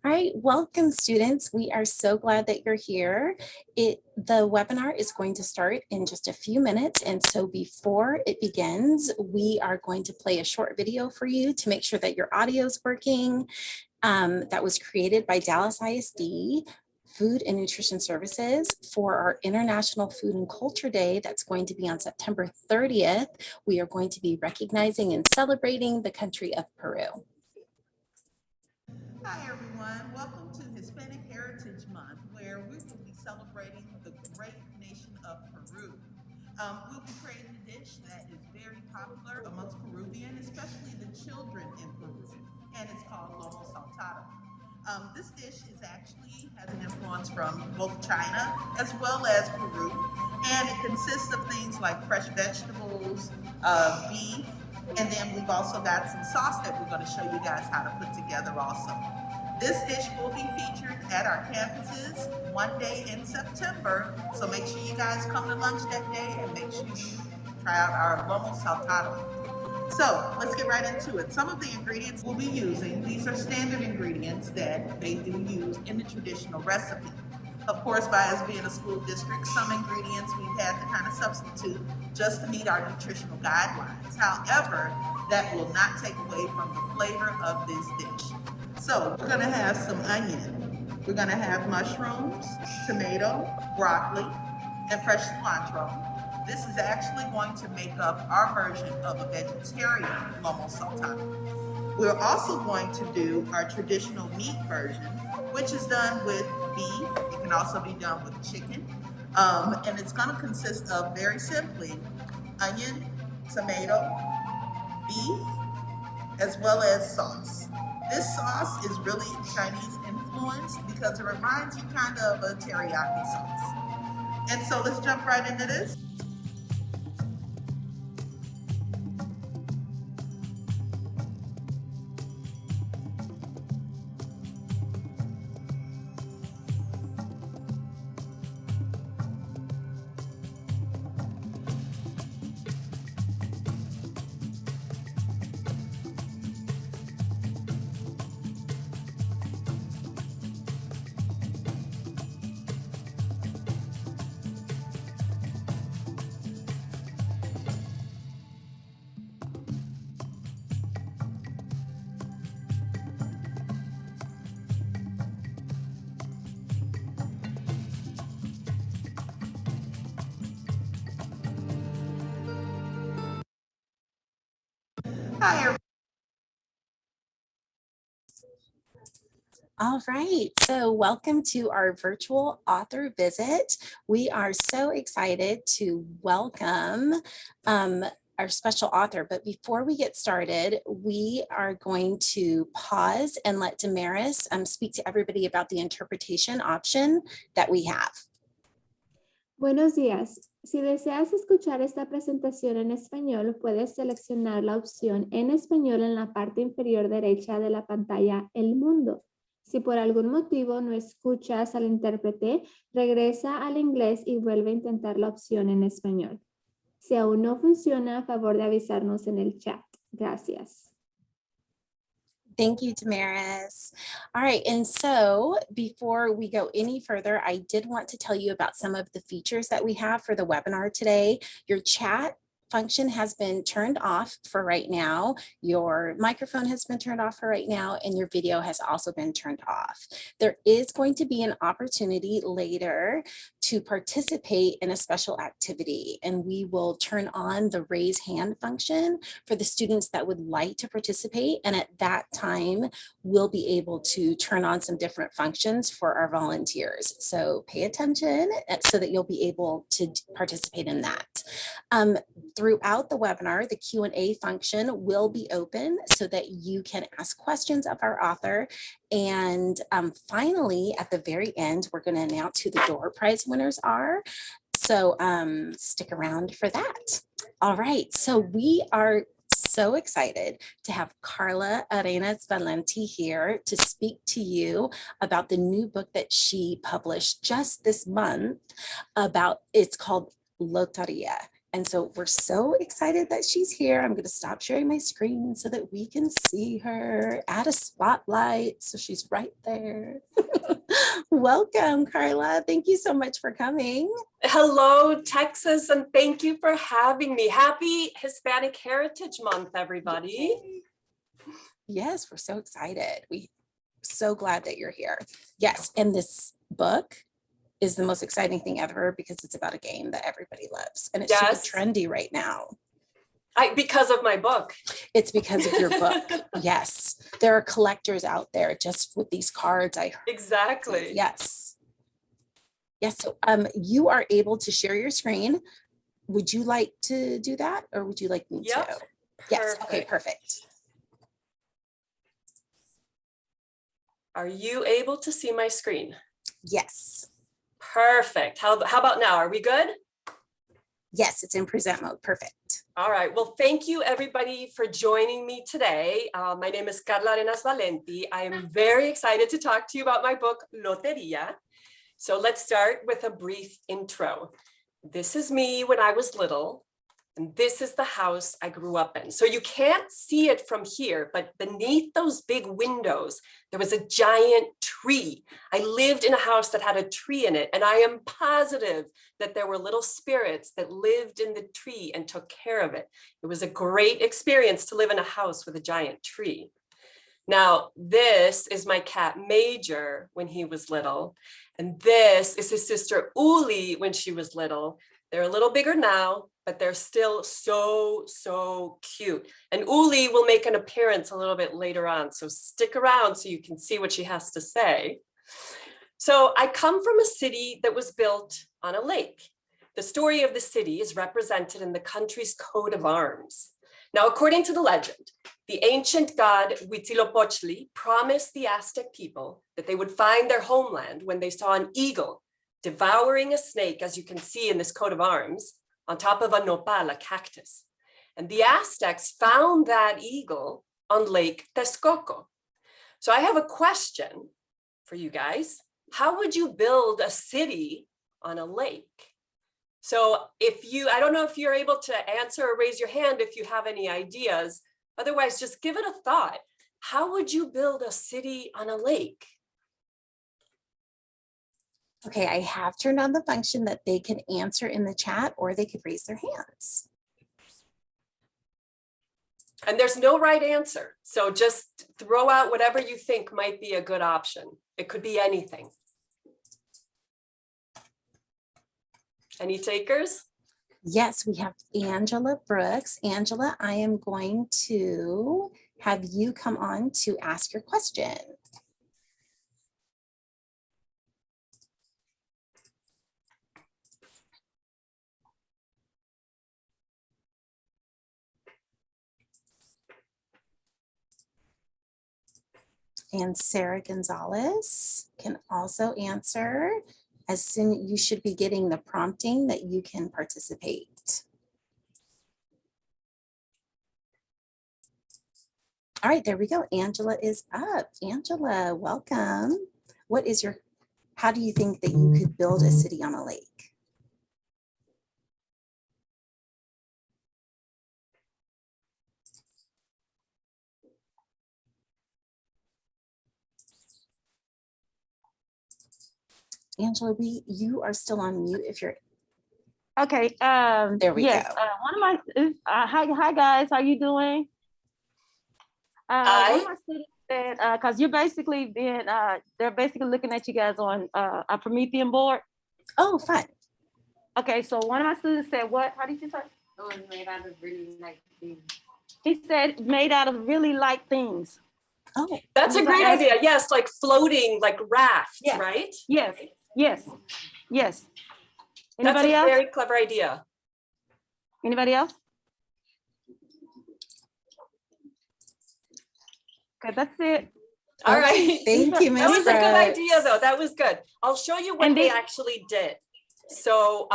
All right, welcome students. We are so glad that you're here. The webinar is going to start in just a few minutes. And so before it begins, we are going to play a short video for you to make sure that your audio is working. That was created by Dallas ISD Food and Nutrition Services for our International Food and Culture Day that's going to be on September 30th. We are going to be recognizing and celebrating the country of Peru. Hi everyone, welcome to Hispanic Heritage Month, where we will be celebrating the great nation of Peru. We'll be creating a dish that is very popular amongst Peruvian, especially the children in Peru, and it's called lomo saltado. This dish has an influence from both China as well as Peru, and it consists of things like fresh vegetables, beef, and then we've also got some sauce that we're going to show you guys how to put together also. This dish will be featured at our campuses one day in September, so make sure you guys come to lunch that day and make sure you try out our lomo saltado. So let's get right into it. Some of the ingredients we'll be using, these are standard ingredients that they do use in the traditional recipe. Of course, by us being a school district, some ingredients we've had to kind of substitute just to meet our nutritional guidelines. However, that will not take away from the flavor of this dish. So we're gonna have some onion. We're gonna have mushrooms, tomato, broccoli, and fresh cilantro. This is actually going to make up our version of a vegetarian lomo saltado. We're also going to do our traditional meat version, which is done with beef. It can also be done with chicken. And it's going to consist of, very simply, onion, tomato, beef, as well as sauce. This sauce is really Chinese influenced because it reminds you kind of a teriyaki sauce. And so let's jump right into this. Hi, everyone. All right, so welcome to our virtual author visit. We are so excited to welcome our special author, but before we get started, we are going to pause and let Damaris speak to everybody about the interpretation option that we have. Buenos días. Si deseas escuchar esta presentación en español, puedes seleccionar la opción en español en la parte inferior derecha de la pantalla El Mundo. Si por algún motivo no escuchas al intérprete, regresa al inglés y vuelve a intentar la opción en español. Si aún no funciona, a favor de avisarnos en el chat. Gracias. Thank you, Damaris. All right, and so before we go any further, I did want to tell you about some of the features that we have for the webinar today. Your chat function has been turned off for right now. Your microphone has been turned off for right now, and your video has also been turned off. There is going to be an opportunity later to participate in a special activity, and we will turn on the raise hand function for the students that would like to participate. And at that time, we'll be able to turn on some different functions for our volunteers. So pay attention so that you'll be able to participate in that. Throughout the webinar, the Q&A function will be open so that you can ask questions of our author. And finally, at the very end, we're going to announce who the door prize winners are. So stick around for that. All right, so we are so excited to have Karla Arenas Valenti here to speak to you about the new book that she published just this month it's called Loteria. And so we're so excited that she's here. I'm going to stop sharing my screen so that we can see her. Add a spotlight so she's right there. Welcome, Karla. Thank you so much for coming. Hello, Texas, and thank you for having me. Happy Hispanic Heritage Month, everybody. Yes, we're so excited. We're so glad that you're here. Yes, and this book is the most exciting thing ever because it's about a game that everybody loves and it's Yes. super trendy right now. Because of my book. It's because of your book. Yes, there are collectors out there just with these cards. Exactly. Yes. Yes, so you are able to share your screen. Would you like to do that or would you like me Yep. to? Yes, okay, perfect. Are you able to see my screen? Yes. Perfect. How about now? Are we good? Yes, it's in present mode. Perfect. All right. Well, thank you everybody for joining me today. My name is Karla Arenas Valenti. I am very excited to talk to you about my book, Loteria. So let's start with a brief intro. This is me when I was little, and this is the house I grew up in. So you can't see it from here, but beneath those big windows, there was a giant tree. I lived in a house that had a tree in it, and I am positive that there were little spirits that lived in the tree and took care of it. It was a great experience to live in a house with a giant tree. Now, this is my cat Major when he was little, and this is his sister Uli when she was little. They're a little bigger now, but they're still so cute. And Uli will make an appearance a little bit later on, so stick around so you can see what she has to say. So I come from a city that was built on a lake. The story of the city is represented in the country's coat of arms. Now, according to the legend, the ancient god Huitzilopochtli promised the Aztec people that they would find their homeland when they saw an eagle devouring a snake, as you can see in this coat of arms, on top of a nopal, a cactus. And the Aztecs found that eagle on Lake Texcoco. So I have a question for you guys. How would you build a city on a lake? So I don't know if you're able to answer or raise your hand if you have any ideas. Otherwise, just give it a thought. How would you build a city on a lake? Okay, I have turned on the function that they can answer in the chat or they could raise their hands. And there's no right answer. So just throw out whatever you think might be a good option. It could be anything. Any takers? Yes, we have Angela Brooks. Angela, I am going to have you come on to ask your question. And Sarah Gonzalez can also answer. As soon you should be getting the prompting that you can participate. All right, there we go. Angela is up. Angela, welcome. How do you think that you could build a city on a lake? Angela, you are still on mute if you're. Okay. There we yes, go. One of my hi guys, how you doing? Hi. One of my students said because you're basically being they're basically looking at you guys on a Promethean board. Oh, fun. Okay, so one of my students said, what? How did you say? Oh, it's made out of really light things. He said made out of really light things. Oh, That's a great idea. Yes, like floating, like rafts, Yeah. right? Yes. That's Anybody a else? very clever idea. Anybody else? Okay, that's it. All right. Thank you, Ms. That was a good Brooks. idea, though. That was good. I'll show you what And they they- actually did. So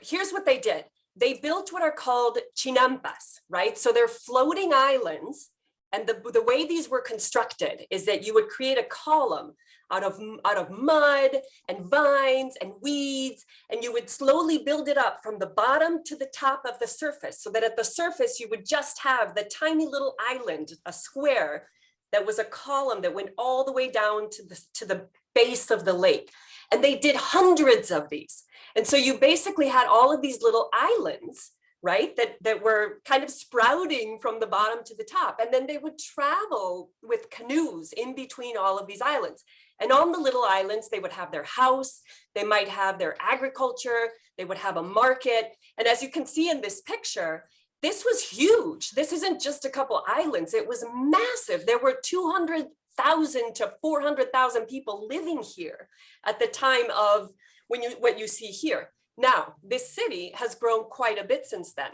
here's what they did. They built what are called chinampas, right? So they're floating islands And the way these were constructed is that you would create a column out of mud and vines and weeds, and you would slowly build it up from the bottom to the top of the surface, so that at the surface you would just have the tiny little island, a square that was a column that went all the way down to the base of the lake. And they did hundreds of these. And so you basically had all of these little islands, right, that were kind of sprouting from the bottom to the top. And then they would travel with canoes in between all of these islands. And on the little islands, they would have their house, they might have their agriculture, they would have a market. And as you can see in this picture, this was huge. This isn't just a couple islands, it was massive. There were 200,000 to 400,000 people living here at the time of what you see here. Now, this city has grown quite a bit since then.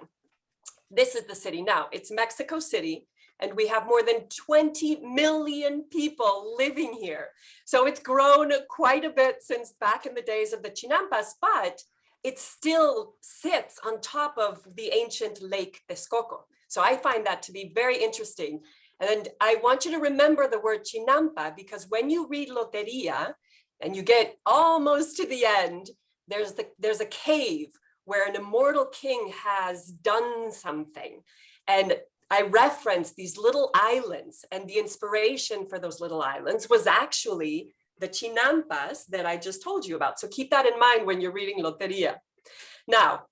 This is the city now. It's Mexico City, and we have more than 20 million people living here. So it's grown quite a bit since back in the days of the Chinampas, but it still sits on top of the ancient Lake Texcoco. So I find that to be very interesting. And I want you to remember the word Chinampa, because when you read Loteria and you get almost to the end, there's a cave where an immortal king has done something. And I referenced these little islands, and the inspiration for those little islands was actually the Chinampas that I just told you about. So keep that in mind when you're reading Loteria. Now,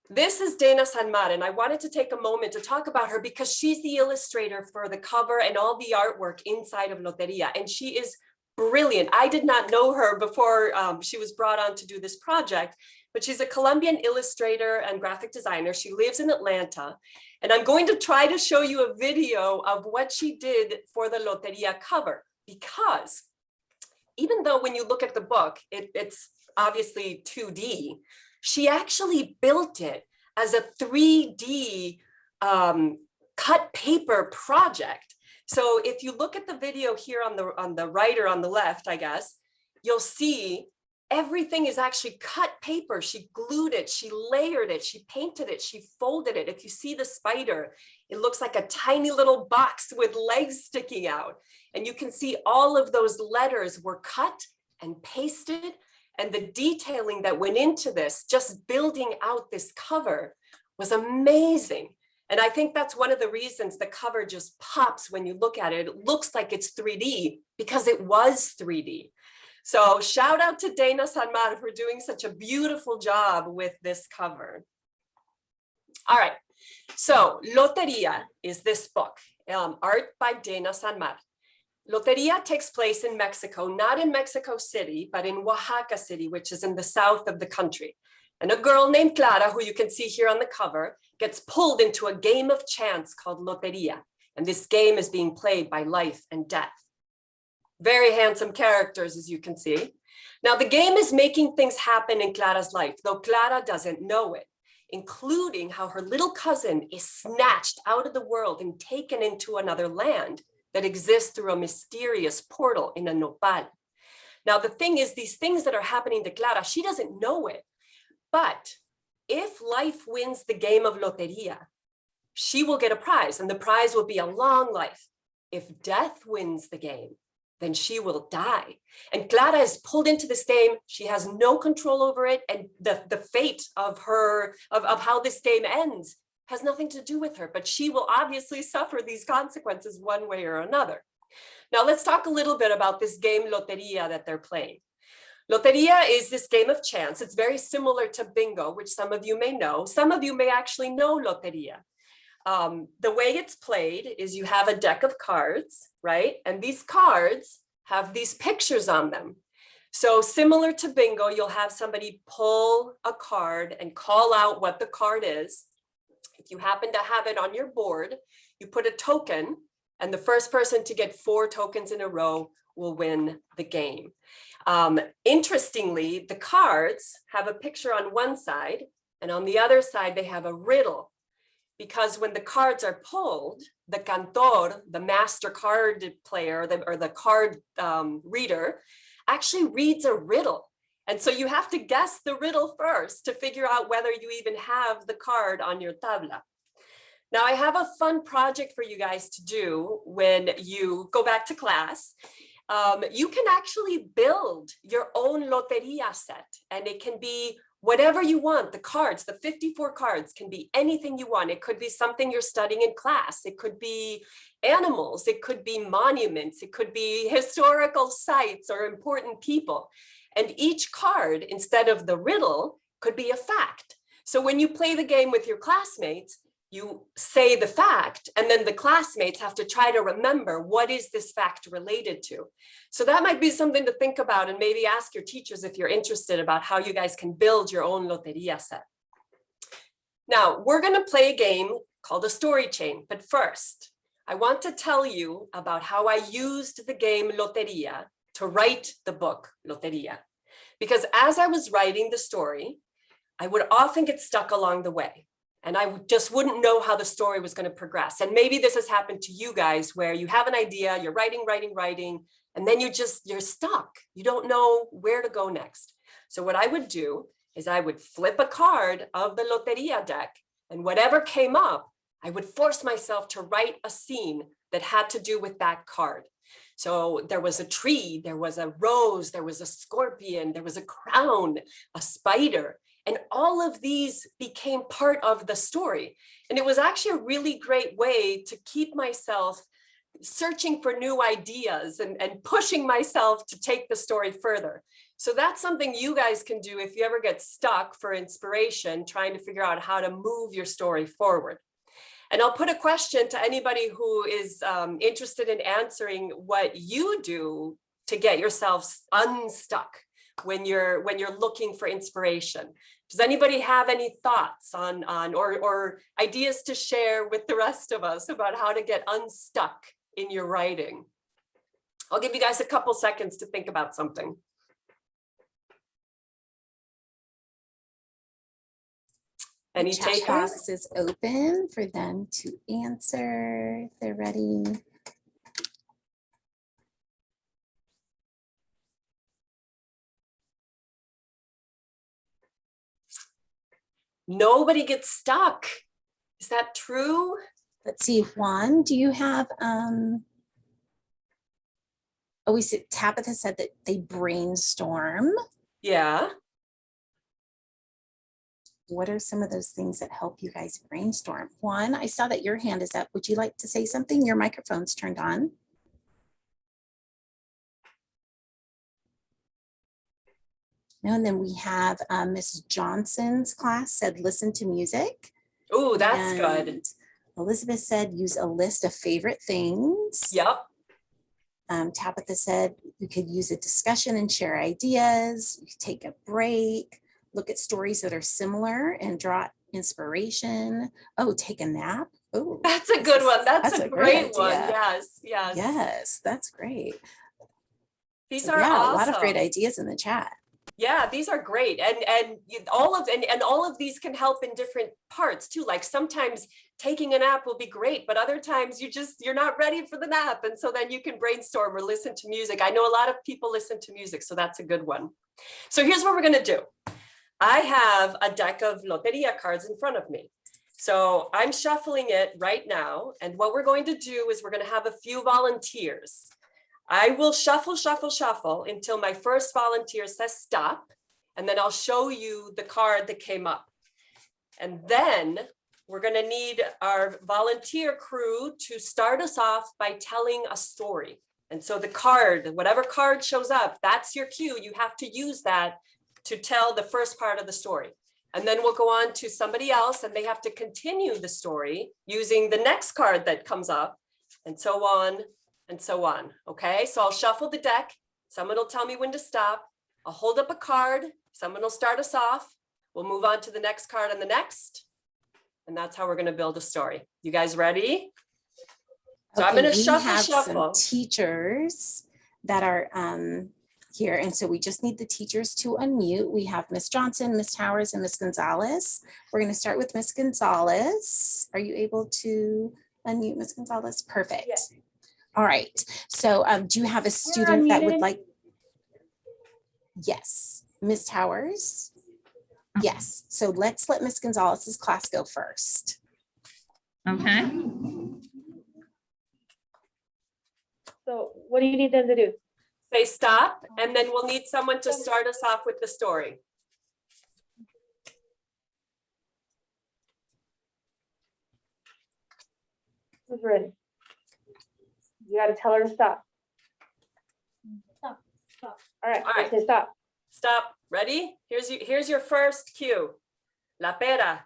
this is Dana Sanmar, and I wanted to take a moment to talk about her because she's the illustrator for the cover and all the artwork inside of Loteria, and she is brilliant. I did not know her before she was brought on to do this project, but she's a Colombian illustrator and graphic designer. She lives in Atlanta, and I'm going to try to show you a video of what she did for the Loteria cover, because even though when you look at the book, it's obviously 2D, she actually built it as a 3D cut paper project. So if you look at the video here on the right or on the left, I guess, you'll see everything is actually cut paper. She glued it, she layered it, she painted it, she folded it. If you see the spider, it looks like a tiny little box with legs sticking out. And you can see all of those letters were cut and pasted, and the detailing that went into this, just building out this cover, was amazing. And I think that's one of the reasons the cover just pops when you look at it. It looks like it's 3D because it was 3D. So shout out to Dana Sanmar for doing such a beautiful job with this cover. All right, so Loteria is this book, art by Dana Sanmar. Loteria takes place in Mexico, not in Mexico City, but in Oaxaca City, which is in the south of the country. And a girl named Clara, who you can see here on the cover, gets pulled into a game of chance called Loteria. And this game is being played by life and death. Very handsome characters, as you can see. Now, the game is making things happen in Clara's life, though Clara doesn't know it, including how her little cousin is snatched out of the world and taken into another land that exists through a mysterious portal in a nopal. Now, the thing is, these things that are happening to Clara, she doesn't know it. But if life wins the game of Loteria, she will get a prize, and the prize will be a long life. If death wins the game, then she will die. And Clara is pulled into this game. She has no control over it. And the fate of how this game ends has nothing to do with her, but she will obviously suffer these consequences one way or another. Now let's talk a little bit about this game Loteria that they're playing. Loteria is this game of chance. It's very similar to bingo, which some of you may know. Some of you may actually know Loteria. The way it's played is you have a deck of cards, right? And these cards have these pictures on them. So similar to bingo, you'll have somebody pull a card and call out what the card is. If you happen to have it on your board, you put a token, and the first person to get 4 tokens in a row will win the game. Interestingly, the cards have a picture on one side, and on the other side, they have a riddle. Because when the cards are pulled, the cantor, the master card player, or the card reader, actually reads a riddle. And so you have to guess the riddle first to figure out whether you even have the card on your tabla. Now I have a fun project for you guys to do when you go back to class. You can actually build your own Loteria set, and it can be whatever you want. The cards, the 54 cards, can be anything you want. It could be something you're studying in class. It could be animals. It could be monuments. It could be historical sites or important people. And each card, instead of the riddle, could be a fact. So when you play the game with your classmates, you say the fact, and then the classmates have to try to remember what is this fact related to. So that might be something to think about, and maybe ask your teachers if you're interested about how you guys can build your own Loteria set. Now, we're going to play a game called a story chain, but first, I want to tell you about how I used the game Loteria to write the book Loteria. Because as I was writing the story, I would often get stuck along the way. And I just wouldn't know how the story was going to progress. And maybe this has happened to you guys where you have an idea, you're writing, and then you're stuck. You don't know where to go next. So what I would do is I would flip a card of the Loteria deck, and whatever came up, I would force myself to write a scene that had to do with that card. So there was a tree, there was a rose, there was a scorpion, there was a crown, a spider. And all of these became part of the story. And it was actually a really great way to keep myself searching for new ideas and pushing myself to take the story further. So that's something you guys can do if you ever get stuck for inspiration, trying to figure out how to move your story forward. And I'll put a question to anybody who is interested in answering what you do to get yourself unstuck when you're looking for inspiration. Does anybody have any thoughts on or ideas to share with the rest of us about how to get unstuck in your writing? I'll give you guys a couple seconds to think about something. Any The chat takers? box is open for them to answer if they're ready. Nobody gets stuck. Is that true? Let's see, Juan, do you have, we said Tabitha said that they brainstorm. Yeah. What are some of those things that help you guys brainstorm? Juan, I saw that your hand is up. Would you like to say something? Your microphone's turned on. No, and then we have Miss Johnson's class said, listen to music. Oh, that's good. And Elizabeth said, use a list of favorite things. Yep. Tabitha said, we could use a discussion and share ideas. You could take a break, look at stories that are similar and draw inspiration. Oh, take a nap. Oh, That's a good one. That's a great one. idea. Yes, yes. Yes, that's great. These So, are yeah, awesome. a lot of great ideas in the chat. Yeah, these are great. And all of these can help in different parts too. Like sometimes taking a nap will be great, but other times you're not ready for the nap. And so then you can brainstorm or listen to music. I know a lot of people listen to music, so that's a good one. So here's what we're going to do. I have a deck of Loteria cards in front of me. So I'm shuffling it right now. And what we're going to do is we're going to have a few volunteers. I will shuffle until my first volunteer says stop, and then I'll show you the card that came up. And then we're going to need our volunteer crew to start us off by telling a story. And so the card, whatever card shows up, that's your cue. You have to use that to tell the first part of the story. And then we'll go on to somebody else, and they have to continue the story using the next card that comes up, and so on. And so on. Okay, so I'll shuffle the deck. Someone will tell me when to stop. I'll hold up a card. Someone will start us off. We'll move on to the next card and the next. And that's how we're going to build a story. You guys ready? So I'm going to shuffle. Some teachers that are here. And so we just need the teachers to unmute. We have Miss Johnson, Miss Towers, and Miss Gonzalez. We're going to start with Miss Gonzalez. Are you able to unmute Miss Gonzalez? Perfect. Yes. All right, so do you have a student that would like? Yes, Ms. Towers. Yes, so let's let Ms. Gonzalez's class go first. Okay. So what do you need them to do? Say stop, and then we'll need someone to start us off with the story. Who's ready? You gotta tell her to stop. Stop. Stop. All right, All right. say stop. Stop. Ready? Here's your first cue. La pera.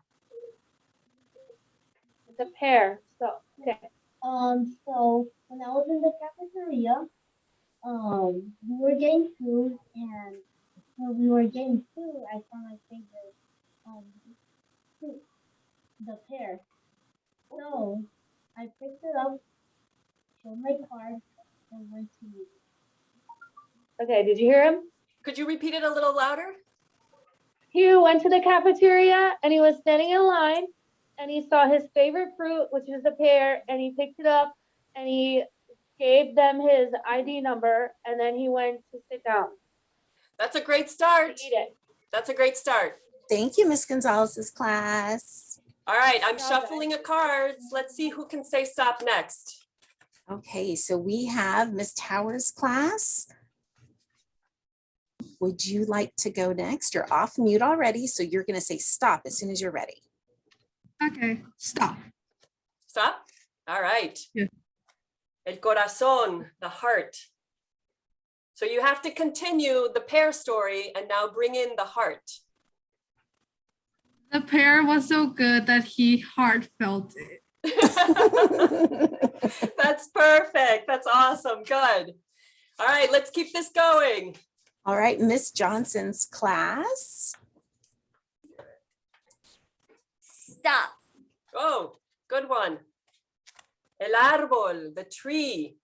It's a pear. So, okay. So when I was in the cafeteria, we were getting food, and when we were getting food, I found my favorite fruit, the pear. So I picked it up, showed my card, and went to eat. Okay, did you hear him? Could you repeat it a little louder? He went to the cafeteria and he was standing in line and he saw his favorite fruit, which is a pear, and he picked it up and he gave them his ID number, and then he went to sit down That's a great to start. eat it. That's a great start. Thank you, Miss Gonzalez's class. All right, I'm Stop shuffling a cards. Let's see who can say stop next. Okay, so we have Miss Towers' class. Would you like to go next? You're off mute already, so you're going to say stop as soon as you're ready. Okay. Stop. Stop. All right. Yeah. El corazón, the heart. So you have to continue the pear story and now bring in the heart. The pear was so good that he heartfelt it. That's perfect. That's awesome. Good. All right, let's keep this going. All right, Miss Johnson's class. Stop. Oh, good one. El árbol, the tree.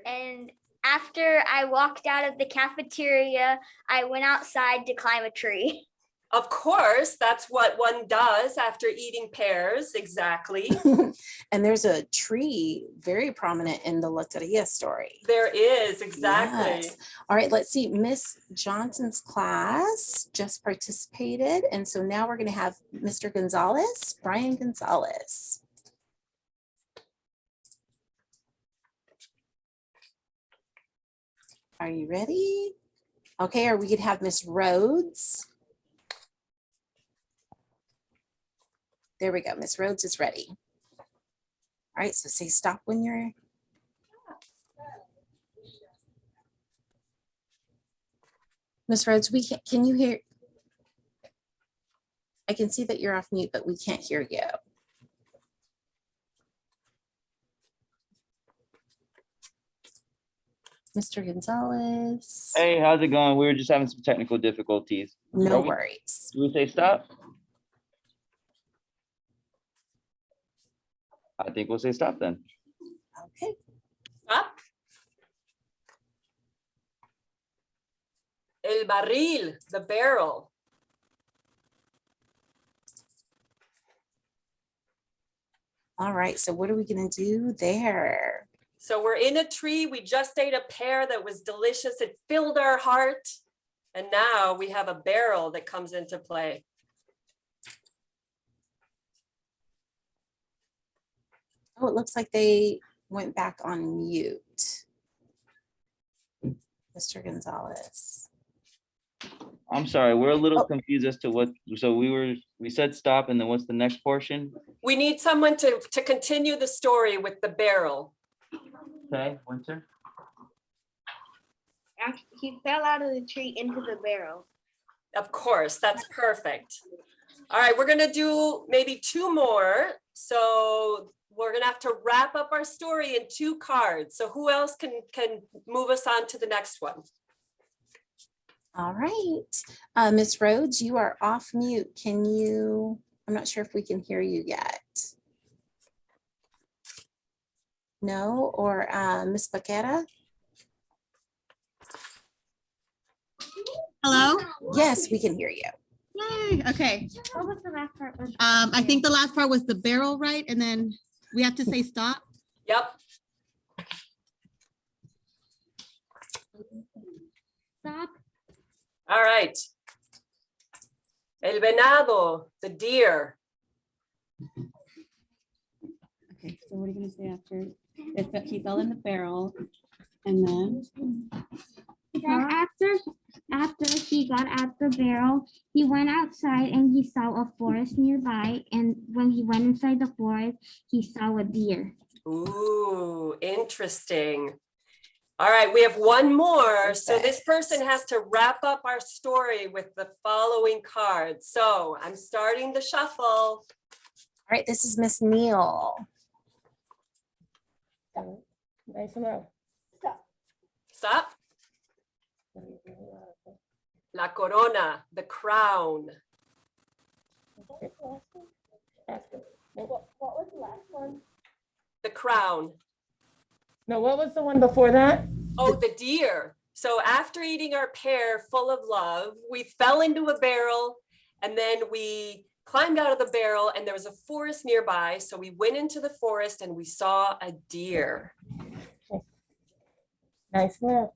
And after I walked out of the cafeteria, I went outside to climb a tree. Of course, that's what one does after eating pears. Exactly. And there's a tree very prominent in the Loteria story. There is, exactly. Yes. All right, let's see. Miss Johnson's class just participated. And so now we're going to have Mr. Gonzalez, Brian Gonzalez. Are you ready? Okay, or we could have Miss Rhodes. There we go. Miss Rhodes is ready. All right, so say stop when you're. Miss Rhodes, can you hear? I can see that you're off mute, but we can't hear you. Mr. Gonzalez. Hey, how's it going? We were just having some technical difficulties. No Are we- worries. Do we say stop? I think we'll say stop then. Okay. Stop. El barril, the barrel. All right, so what are we gonna do there? So we're in a tree. We just ate a pear that was delicious. It filled our heart. And now we have a barrel that comes into play. Oh, it looks like they went back on mute. Mr. Gonzalez. I'm sorry, we're a little Oh. confused as to what, so we said stop and then what's the next portion? We need someone to continue the story with the barrel. Okay, Winter? He fell out of the tree into the barrel. Of course, that's perfect. All right, we're gonna do maybe two more. So we're gonna have to wrap up our story in 2 cards. So who else can move us on to the next one? All right, Miss Rhodes, you are off mute. Can you, I'm not sure if we can hear you yet. No, or Miss Baquera? Hello? Yes, we can hear you. Yay, okay. What was the last part? I think the last part was the barrel, right? And then we have to say stop. Yep. Stop. All right. El venado, the deer. Okay, so what are you gonna say after? He fell in the barrel, and then After he got out the barrel, he went outside and he saw a forest nearby. And when he went inside the forest, he saw a deer. Ooh, interesting. All right, we have one more. So this person has to wrap up our story with the following cards. So I'm starting the shuffle. All right, this is Miss Neal. Nice and loud. Stop. La corona, the crown. What was the last one? The crown. No, what was the one before that? Oh, the deer. So after eating our pear full of love, we fell into a barrel and then we climbed out of the barrel and there was a forest nearby. So we went into the forest and we saw a deer. Nice and loud.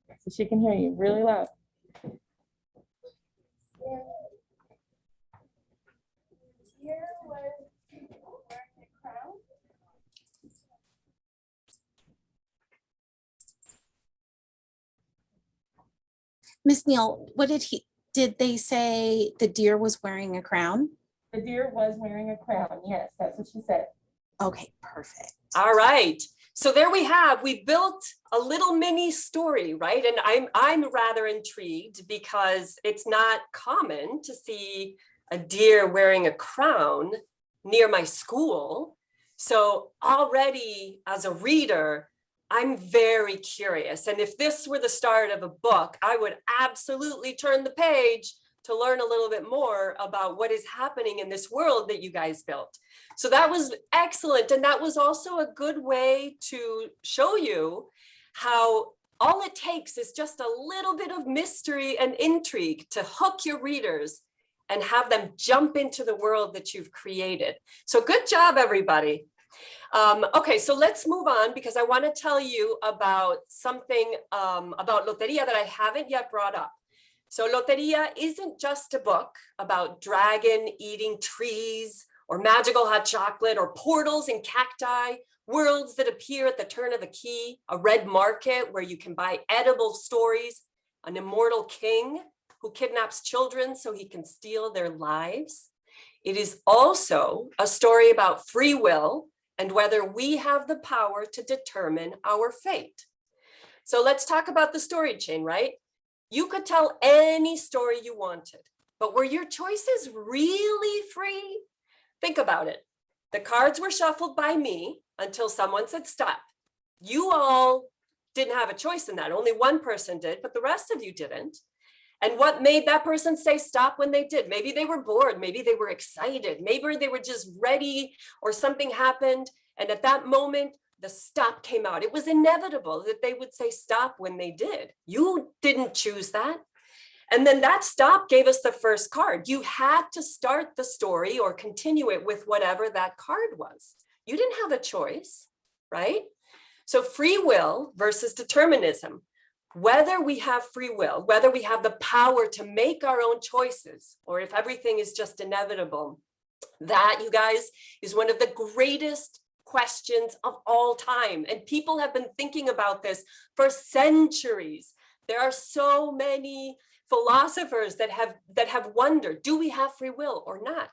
So she can hear you really loud. Miss Neal, did they say the deer was wearing a crown? The deer was wearing a crown. Yes, that's what she said. Okay, perfect. All right. So there we built a little mini story, right? And I'm rather intrigued because it's not common to see a deer wearing a crown near my school. So already as a reader, I'm very curious. And if this were the start of a book, I would absolutely turn the page to learn a little bit more about what is happening in this world that you guys built. So that was excellent. And that was also a good way to show you how all it takes is just a little bit of mystery and intrigue to hook your readers and have them jump into the world that you've created. So good job, everybody. Okay, so let's move on because I want to tell you about something about Loteria that I haven't yet brought up. So Loteria isn't just a book about dragon eating trees or magical hot chocolate or portals and cacti, worlds that appear at the turn of the key, a red market where you can buy edible stories, an immortal king who kidnaps children so he can steal their lives. It is also a story about free will and whether we have the power to determine our fate. So let's talk about the story chain, right? You could tell any story you wanted, but were your choices really free? Think about it. The cards were shuffled by me until someone said stop. You all didn't have a choice in that. Only one person did, but the rest of you didn't. And what made that person say stop when they did? Maybe they were bored, maybe they were excited, maybe they were just ready or something happened. And at that moment, the stop came out. It was inevitable that they would say stop when they did. You didn't choose that. And then that stop gave us the first card. You had to start the story or continue it with whatever that card was. You didn't have a choice, right? So free will versus determinism. Whether we have free will, whether we have the power to make our own choices, or if everything is just inevitable, that, you guys, is one of the greatest questions of all time. And people have been thinking about this for centuries. There are so many philosophers that have wondered, do we have free will or not?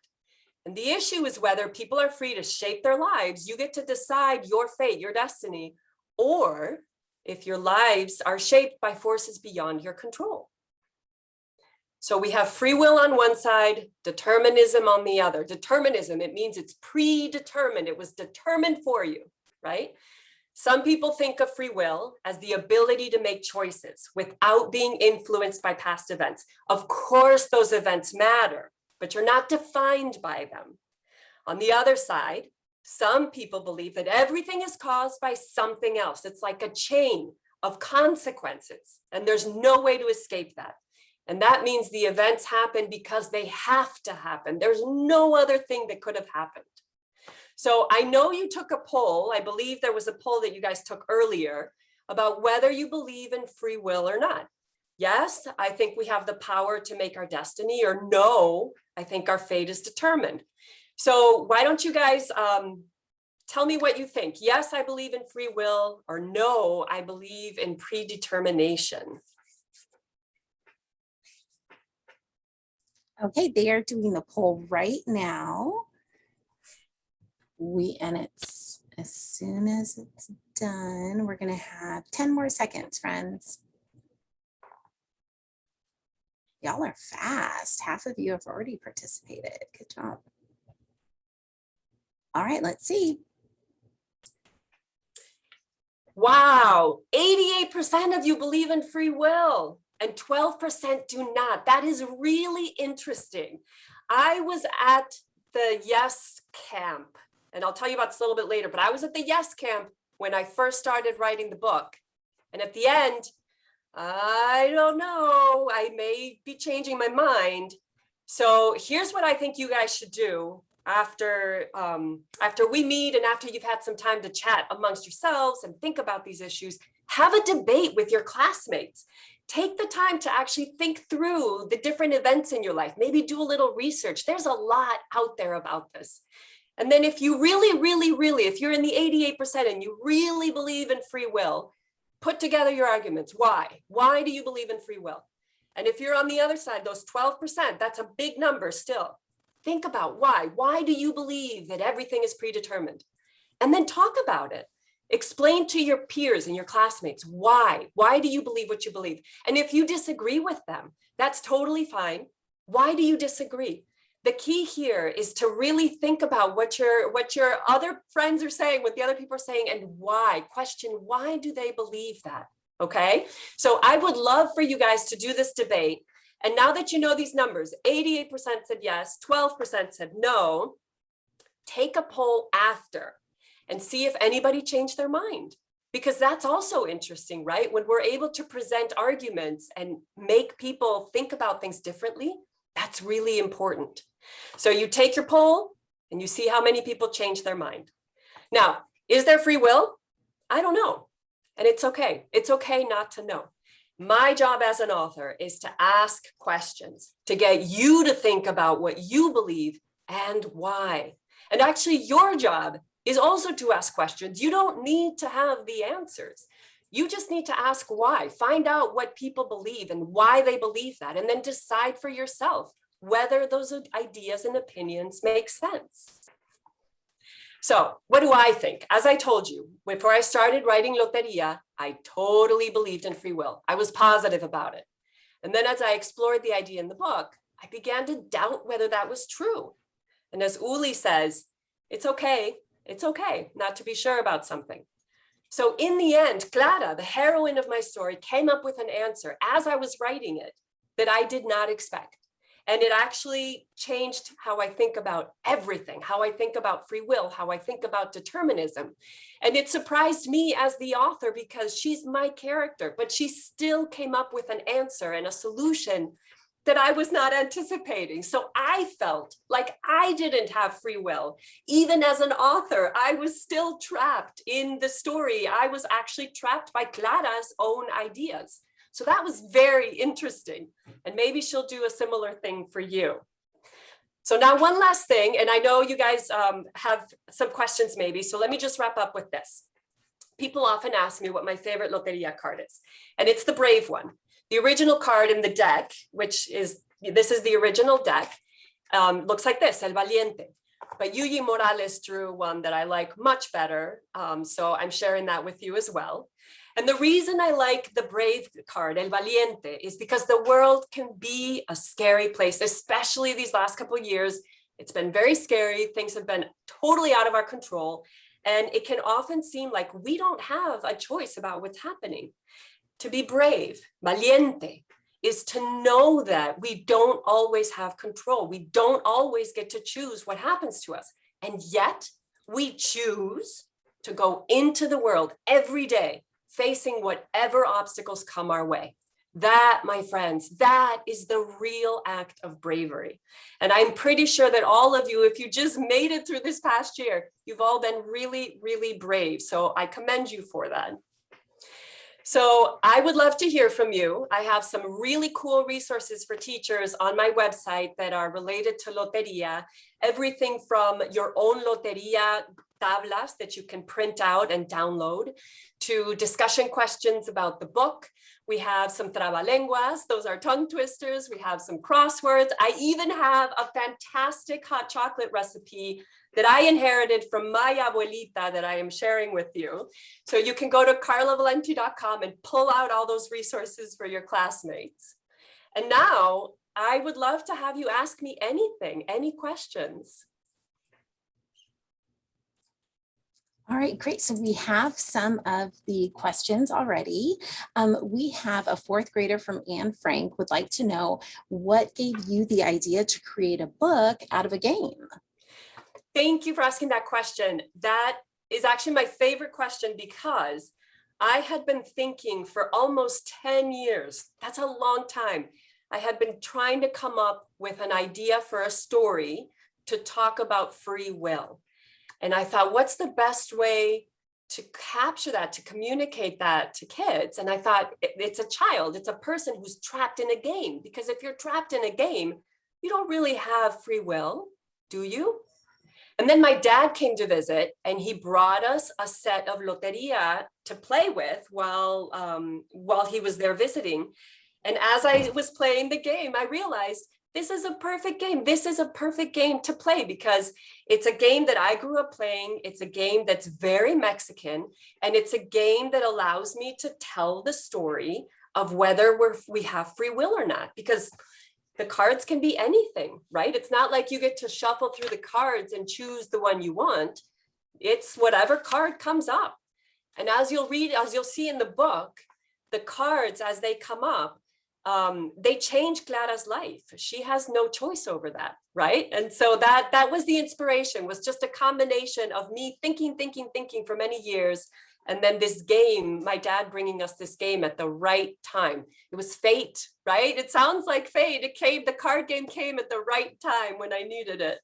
And the issue is whether people are free to shape their lives. You get to decide your fate, your destiny, or if your lives are shaped by forces beyond your control. So we have free will on one side, determinism on the other. Determinism, it means it's predetermined. It was determined for you, right? Some people think of free will as the ability to make choices without being influenced by past events. Of course, those events matter, but you're not defined by them. On the other side, some people believe that everything is caused by something else. It's like a chain of consequences, and there's no way to escape that. And that means the events happen because they have to happen. There's no other thing that could have happened. So I know you took a poll. I believe there was a poll that you guys took earlier about whether you believe in free will or not. Yes, I think we have the power to make our destiny, or no, I think our fate is determined. So why don't you guys tell me what you think? Yes, I believe in free will, or no, I believe in predetermination. Okay, they are doing the poll right now. And it's as soon as it's done, we're gonna have 10 more seconds, friends. Y'all are fast. Half of you have already participated. Good job. All right, let's see. Wow, 88% of you believe in free will and 12% do not. That is really interesting. I was at the yes camp, and I'll tell you about this a little bit later, but I was at the yes camp when I first started writing the book. And at the end, I don't know, I may be changing my mind. So here's what I think you guys should do after we meet and after you've had some time to chat amongst yourselves and think about these issues. Have a debate with your classmates. Take the time to actually think through the different events in your life. Maybe do a little research. There's a lot out there about this. And then if you really, if you're in the 88% and you really believe in free will, put together your arguments. Why? Why do you believe in free will? And if you're on the other side, those 12%, that's a big number still. Think about why. Why do you believe that everything is predetermined? And then talk about it. Explain to your peers and your classmates why. Why do you believe what you believe? And if you disagree with them, that's totally fine. Why do you disagree? The key here is to really think about what your other friends are saying, what the other people are saying, and why. Question, why do they believe that? Okay, so I would love for you guys to do this debate. And now that you know these numbers, 88% said yes, 12% said no, take a poll after and see if anybody changed their mind. Because that's also interesting, right? When we're able to present arguments and make people think about things differently, that's really important. So you take your poll and you see how many people change their mind. Now, is there free will? I don't know. And it's okay. It's okay not to know. My job as an author is to ask questions, to get you to think about what you believe and why. And actually, your job is also to ask questions. You don't need to have the answers. You just need to ask why. Find out what people believe and why they believe that, and then decide for yourself whether those ideas and opinions make sense. So what do I think? As I told you, before I started writing Loteria, I totally believed in free will. I was positive about it. And then as I explored the idea in the book, I began to doubt whether that was true. And as Uli says, it's okay not to be sure about something. So in the end, Clara, the heroine of my story, came up with an answer as I was writing it that I did not expect. And it actually changed how I think about everything, how I think about free will, how I think about determinism. And it surprised me as the author because she's my character, but she still came up with an answer and a solution that I was not anticipating. So I felt like I didn't have free will. Even as an author, I was still trapped in the story. I was actually trapped by Clara's own ideas. So that was very interesting. And maybe she'll do a similar thing for you. So now one last thing, and I know you guys have some questions maybe, so let me just wrap up with this. People often ask me what my favorite Loteria card is, and it's the brave one. The original card in the deck, this is the original deck, looks like this, El Valiente. But Yuyi Morales drew one that I like much better, so I'm sharing that with you as well. And the reason I like the brave card, El Valiente, is because the world can be a scary place, especially these last couple of years. It's been very scary. Things have been totally out of our control. And it can often seem like we don't have a choice about what's happening. To be brave, valiente, is to know that we don't always have control. We don't always get to choose what happens to us. And yet we choose to go into the world every day, facing whatever obstacles come our way. That, my friends, that is the real act of bravery. And I'm pretty sure that all of you, if you just made it through this past year, you've all been really, really brave. So I commend you for that. So I would love to hear from you. I have some really cool resources for teachers on my website that are related to Loteria. Everything from your own Loteria tablas that you can print out and download to discussion questions about the book. We have some trabalenguas, those are tongue twisters. We have some crosswords. I even have a fantastic hot chocolate recipe that I inherited from my abuelita that I am sharing with you. So you can go to karlavalenti.com and pull out all those resources for your classmates. And now I would love to have you ask me anything, any questions. All right, great. So we have some of the questions already. We have a fourth grader from Anne Frank would like to know what gave you the idea to create a book out of a game? Thank you for asking that question. That is actually my favorite question because I had been thinking for almost 10 years. That's a long time. I had been trying to come up with an idea for a story to talk about free will. And I thought, what's the best way to capture that, to communicate that to kids? And I thought, it's a child, it's a person who's trapped in a game. Because if you're trapped in a game, you don't really have free will, do you? And then my dad came to visit and he brought us a set of Loteria to play with while he was there visiting. And as I was playing the game, I realized this is a perfect game. This is a perfect game to play because it's a game that I grew up playing. It's a game that's very Mexican. And it's a game that allows me to tell the story of whether we have free will or not. Because the cards can be anything, right? It's not like you get to shuffle through the cards and choose the one you want. It's whatever card comes up. And as you'll see in the book, the cards as they come up, they change Clara's life. She has no choice over that, right? And so that was the inspiration, was just a combination of me thinking for many years. And then this game, my dad bringing us this game at the right time. It was fate, right? It sounds like fate. It came, the card game came at the right time when I needed it.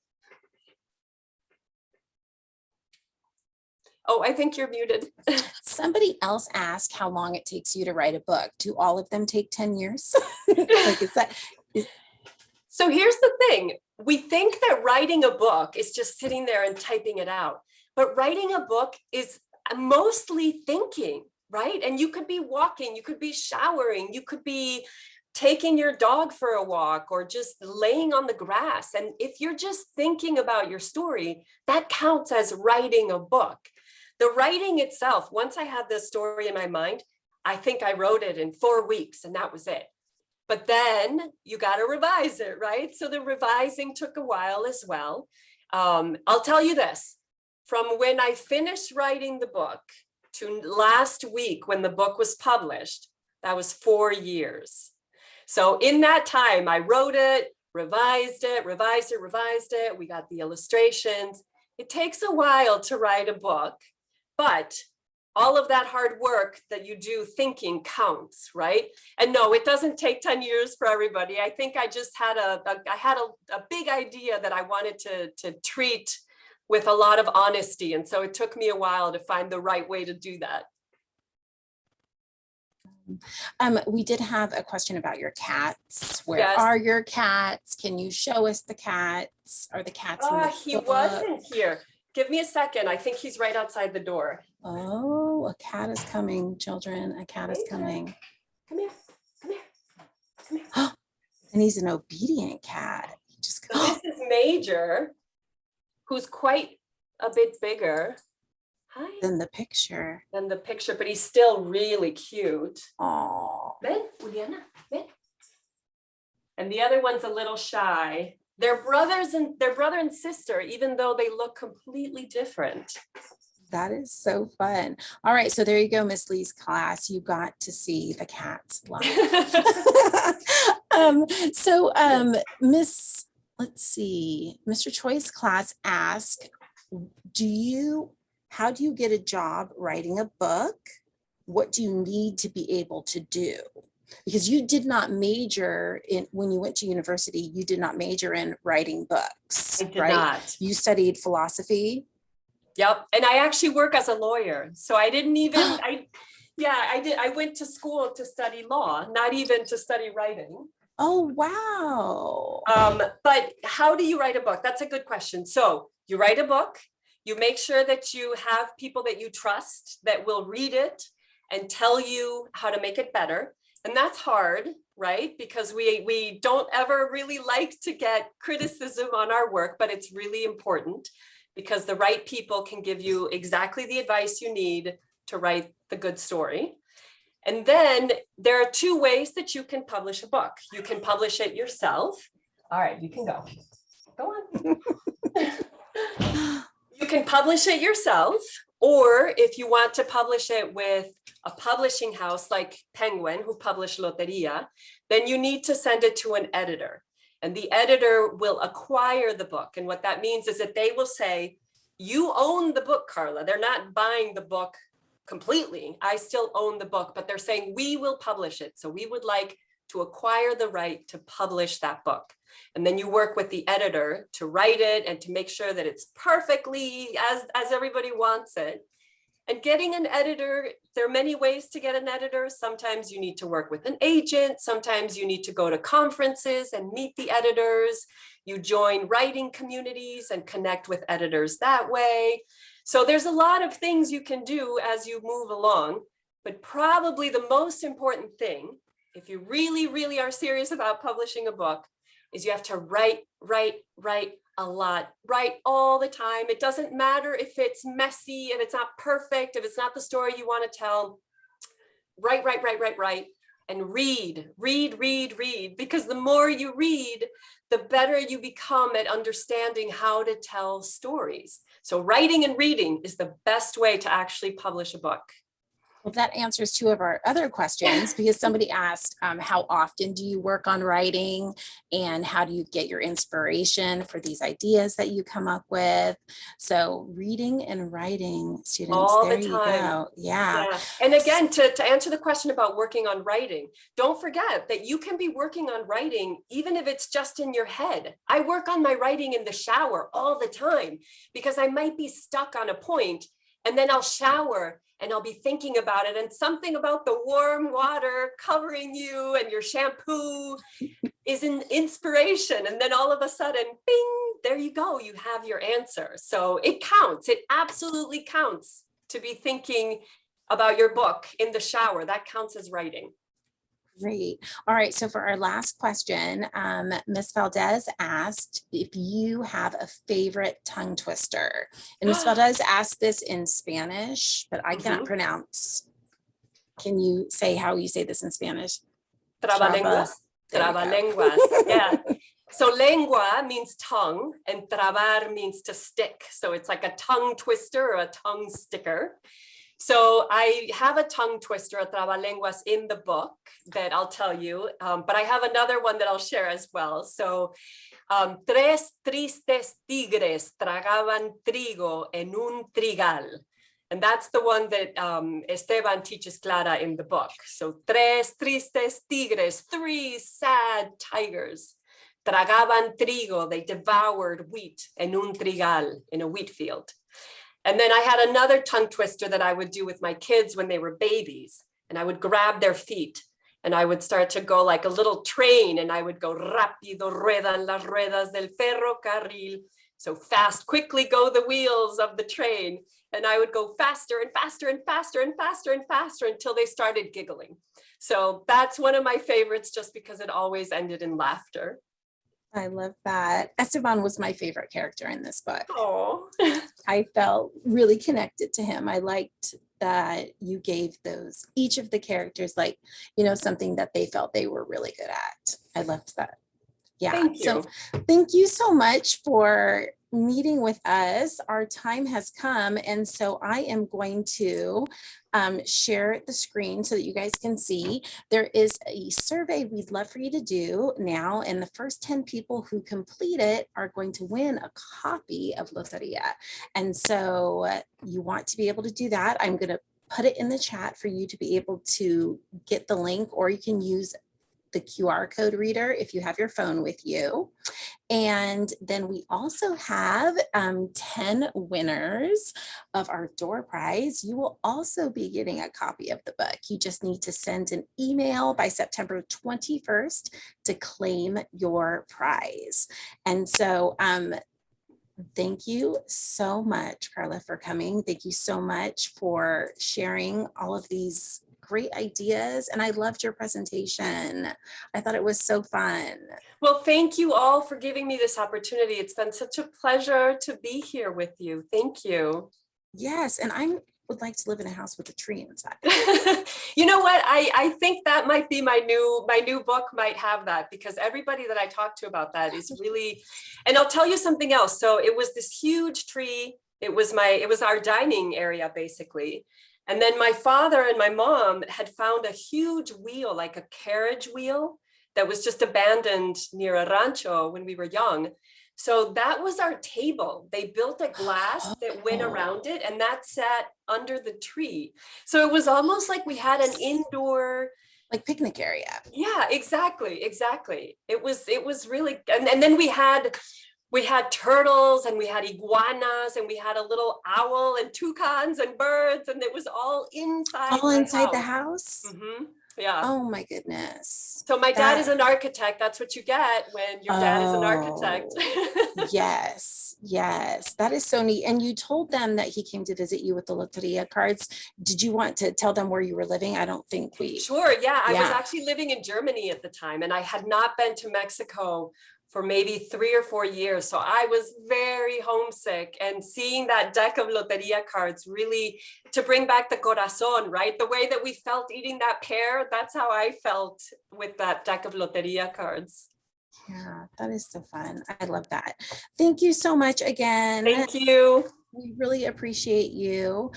Oh, I think you're muted. Somebody else asked how long it takes you to write a book. Do all of them take 10 years? Like, So here's the thing. We think that writing a book is just sitting there and typing it out. But writing a book is mostly thinking, right? And you could be walking, you could be showering, you could be taking your dog for a walk or just laying on the grass. And if you're just thinking about your story, that counts as writing a book. The writing itself, once I had this story in my mind, I think I wrote it in 4 weeks and that was it. But then you got to revise it, right? So the revising took a while as well. I'll tell you this, from when I finished writing the book to last week when the book was published, that was 4 years. So in that time, I wrote it, revised it. We got the illustrations. It takes a while to write a book, but all of that hard work that you do thinking counts, right? And no, it doesn't take 10 years for everybody. I think I just had a big idea that I wanted to treat with a lot of honesty. And so it took me a while to find the right way to do that. We did have a question about your cats. Where Yes. are your cats? Can you show us the cats? Are the cats in the He book? wasn't here. Give me a second. I think he's right outside the door. Oh, a cat is coming, children. A cat is coming. Come here. Come here. Come here. And he's an obedient cat. He just So this is Major, who's quite a bit bigger. Hi. than the picture. Than the picture, but he's still really cute. Oh. Ven, Juliana, ven. And the other one's a little shy. They're brother and sister, even though they look completely different. That is so fun. All right, so there you go, Miss Lee's class. You got to see the cats live. Let's see, Mr. Choi's class asked, how do you get a job writing a book? What do you need to be able to do? Because you did not major in, when you went to university, you did not major in writing books, I did right? not. You studied philosophy. Yep, and I actually work as a lawyer. So I didn't even, Yeah, I did. I went to school to study law, not even to study writing. Oh, wow. But how do you write a book? That's a good question. So you write a book, you make sure that you have people that you trust that will read it and tell you how to make it better. And that's hard, right? Because we don't ever really like to get criticism on our work, but it's really important because the right people can give you exactly the advice you need to write the good story. And then there are two ways that you can publish a book. You can publish it yourself. All right, you can go. Go on. You can publish it yourself, or if you want to publish it with a publishing house like Penguin, who published Loteria, then you need to send it to an editor. And the editor will acquire the book. And what that means is that they will say, you own the book, Karla. They're not buying the book completely. I still own the book, but they're saying we will publish it. So we would like to acquire the right to publish that book. And then you work with the editor to write it and to make sure that it's perfectly as everybody wants it. And getting an editor, there are many ways to get an editor. Sometimes you need to work with an agent. Sometimes you need to go to conferences and meet the editors. You join writing communities and connect with editors that way. So there's a lot of things you can do as you move along, but probably the most important thing, if you really, really are serious about publishing a book, is you have to write a lot, write all the time. It doesn't matter if it's messy, if it's not perfect, if it's not the story you want to tell. Write, and read, because the more you read, the better you become at understanding how to tell stories. So writing and reading is the best way to actually publish a book. Well, that answers two of our other questions, because somebody asked, how often do you work on writing and how do you get your inspiration for these ideas that you come up with? So reading and writing, students, all there the you time. go. Yeah. And again, to answer the question about working on writing, don't forget that you can be working on writing even if it's just in your head. I work on my writing in the shower all the time because I might be stuck on a point, and then I'll shower and I'll be thinking about it, and something about the warm water covering you and your shampoo is an inspiration. And then all of a sudden, bing, there you go, you have your answer. So it counts, it absolutely counts to be thinking about your book in the shower. That counts as writing. Great. All right. So for our last question, Ms. Valdez asked if you have a favorite tongue twister. And Ms. Valdez asked this in Spanish, but I cannot pronounce. Can you say how you say this in Spanish? Trabalenguas. Trabalenguas. Yeah. So lengua means tongue and trabar means to stick. So it's like a tongue twister or a tongue sticker. So I have a tongue twister, a trabalenguas, in the book that I'll tell you, but I have another one that I'll share as well. So, tres tristes tigres tragaban trigo en un trigal. And that's the one that Esteban teaches Clara in the book. So, tres tristes tigres, three sad tigers, tragaban trigo, they devoured wheat en un trigal, in a wheat field. And then I had another tongue twister that I would do with my kids when they were babies. And I would grab their feet and I would start to go like a little train, and I would go rápido ruedan las ruedas del ferrocarril. So fast, quickly go the wheels of the train. And I would go faster and faster and faster and faster and faster until they started giggling. So that's one of my favorites, just because it always ended in laughter. I love that. Esteban was my favorite character in this book. Oh, I felt really connected to him. I liked that you gave each of the characters, like, something that they felt they were really good at. I loved that. Yeah. Thank you. So thank you so much for meeting with us. Our time has come. And so I am going to share the screen so that you guys can see. There is a survey we'd love for you to do now. And the first 10 people who complete it are going to win a copy of Loteria. And so you want to be able to do that. I'm going to put it in the chat for you to be able to get the link, or you can use the QR code reader if you have your phone with you. And then we also have 10 winners of our door prize. You will also be getting a copy of the book. You just need to send an email by September 21st to claim your prize. And so thank you so much, Karla, for coming. Thank you so much for sharing all of these great ideas. And I loved your presentation. I thought it was so fun. Well, thank you all for giving me this opportunity. It's been such a pleasure to be here with you. Thank you. Yes, and I would like to live in a house with a tree inside. You know what? I think that might be my new book might have that, because everybody that I talk to about that is really, and I'll tell you something else. So it was this huge tree. It was our dining area basically. And then my father and my mom had found a huge wheel, like a carriage wheel that was just abandoned near a rancho when we were young. So that was our table. They built a glass that went around it, and that sat under the tree. So it was almost like we had an indoor, like, picnic area. Yeah, exactly. It was really, and then we had turtles, and we had iguanas, and we had a little owl and toucans and birds, and it was all inside. All inside the house? Mm-hmm. Yeah. Oh my goodness. So my dad is an architect. That's what you get when your dad is an architect. Yes. That is so neat. And you told them that he came to visit you with the Loteria cards. Did you want to tell them where you were living? I don't think we. Sure. Yeah. I was actually living in Germany at the time, and I had not been to Mexico for maybe 3 or 4 years. So I was very homesick, and seeing that deck of Loteria cards really to bring back the corazón, right? The way that we felt eating that pear, that's how I felt with that deck of Loteria cards. Yeah, that is so fun. I love that. Thank you so much again. Thank you. We really appreciate you.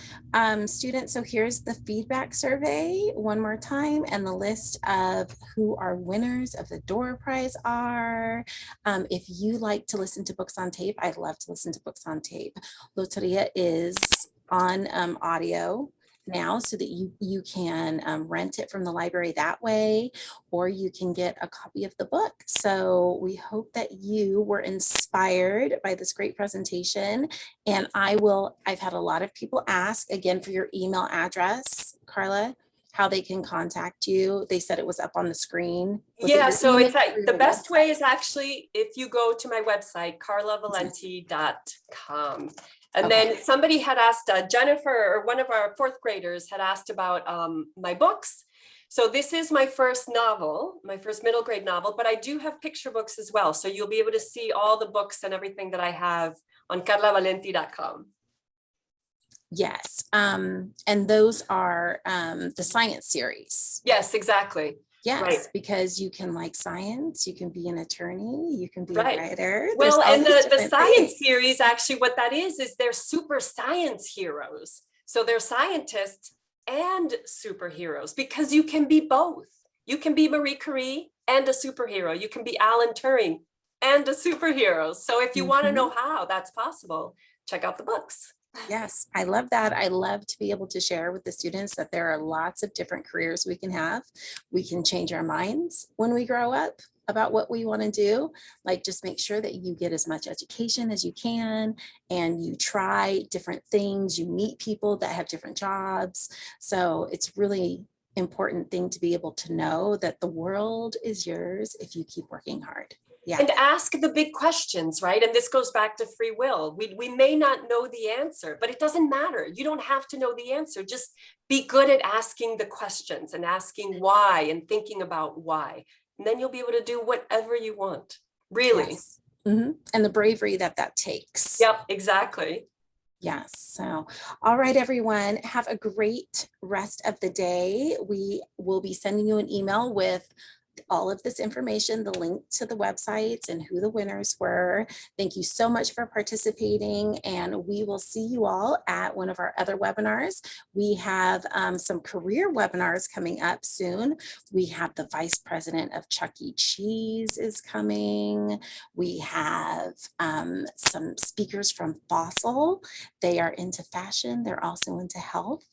Students, so here's the feedback survey one more time, and the list of who our winners of the door prize are. If you like to listen to books on tape, I'd love to listen to books on tape. Loteria is on audio now, so that you can rent it from the library that way, or you can get a copy of the book. So we hope that you were inspired by this great presentation. And I've had a lot of people ask again for your email address, Karla, how they can contact you. They said it was up on the screen. Yeah, so it's the best way is actually if you go to my website, karlavalenti.com. And then somebody had asked, Jennifer, or one of our 4th graders had asked about my books. So this is my first novel, my first middle grade novel, but I do have picture books as well. So you'll be able to see all the books and everything that I have on karlavalenti.com. Yes, and those are the science series. Yes, exactly. Yes, right. Because you can like science, you can be an attorney, you can be a writer. Well, and the science series, actually what that is they're super science heroes. So they're scientists and superheroes, because you can be both. You can be Marie Curie and a superhero. You can be Alan Turing and a superhero. So if you want to know how that's possible, check out the books. Yes, I love that. I love to be able to share with the students that there are lots of different careers we can have. We can change our minds when we grow up about what we want to do. Like, just make sure that you get as much education as you can, and you try different things. You meet people that have different jobs. So it's really important thing to be able to know that the world is yours if you keep working hard. Yeah. And ask the big questions, right? And this goes back to free will. We may not know the answer, but it doesn't matter. You don't have to know the answer. Just be good at asking the questions and asking why and thinking about why. And then you'll be able to do whatever you want, really. Yes. And the bravery that takes. Yep, exactly. Yes. So, all right, everyone, have a great rest of the day. We will be sending you an email with all of this information, the link to the websites and who the winners were. Thank you so much for participating, and we will see you all at one of our other webinars. We have some career webinars coming up soon. We have the vice president of Chuck E. Cheese is coming. We have some speakers from Fossil. They are into fashion. They're also into health.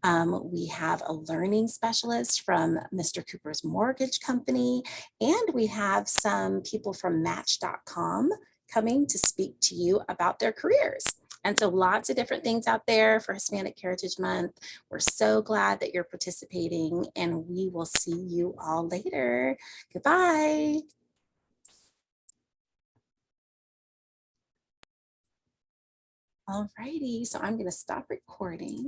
We have a learning specialist from Mr. Cooper's Mortgage Company, and we have some people from Match.com coming to speak to you about their careers. And so lots of different things out there for Hispanic Heritage Month. We're so glad that you're participating, and we will see you all later. Goodbye. All righty, so I'm going to stop recording.